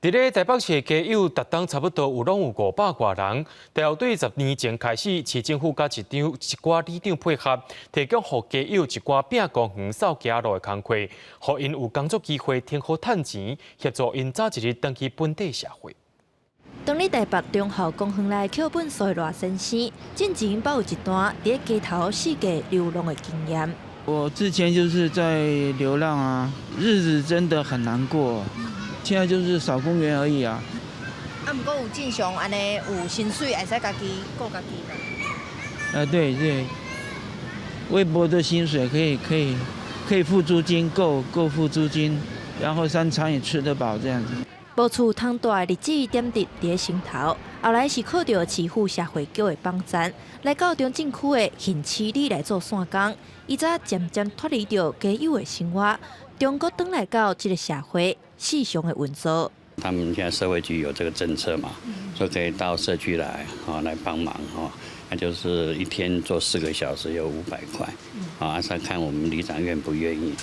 伫咧台北市的街友，逐档差不多拢有500多人。大校对10年前开始，市政府甲一寡里长配合，提供予街友一寡摒公园、扫街路的工课，予因有工作机会，挺好趁钱，协助因早一日登去本地社会。当你台北中校公园内课本数偌新鲜，进前报有一段伫街头四界流浪的经验。我之前就是在流浪啊，日子真的很难过。现在就是扫公园而已啊。不过有正常安尼有薪水，会使家己顾家己嘛。对，微薄的薪水可以付租金，够付租金，然后3餐也吃得饱这样子。无厝通住的日子点滴伫心头，后来是靠着市府社会局的帮衬，来到中正区的县市里来做线工。伊则渐渐脱离着街友的生活，中国转来到这个社会市场的运作。他们现在社会局有这个政策嘛，说可以到社区来来帮忙那就是一天做4个小时，有500块是看我们里长愿不愿意。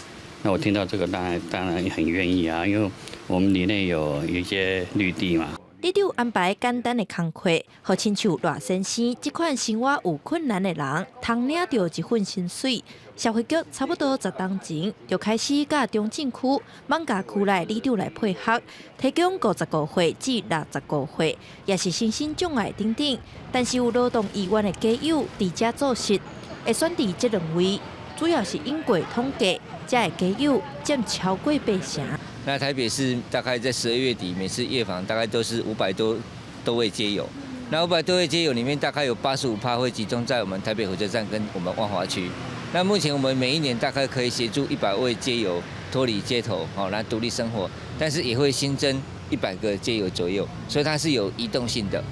那我听到这个当然很愿意啊，因为我们里内有一些绿地嘛。里长安排简单的工课，互亲像赖先生这款生活有困难的人，通领到一份薪水。社会局差不多10档前就开始甲中正区、艋舺区内里长来配合，提供50个月至60个月，也是身心障碍等等。但是有劳动意愿的街友伫遮做事，会选伫这2位，主要是因过统计，遮的街友占超过8成。那台北市大概在12月底，每次夜访大概都是500多位街友。那500多位街友里面，大概有85%会集中在我们台北火车站跟我们万华区。那目前我们每一年大概可以协助100位街友脱离街头，来独立生活，但是也会新增100个街友左右，所以它是有移动性的。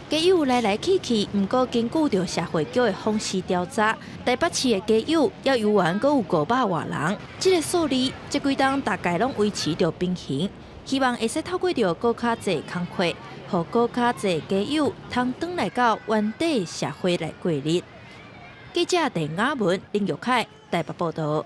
街友来去，不过根据着社会局的访视调查，台北市的街友要游玩，阁有500多人。这个数字，这几档大概拢维持着平衡。希望会使透过着更较侪工课，互更较侪街友通转来到原地社会来过日。记者陈雅文、林玉凯台北报道。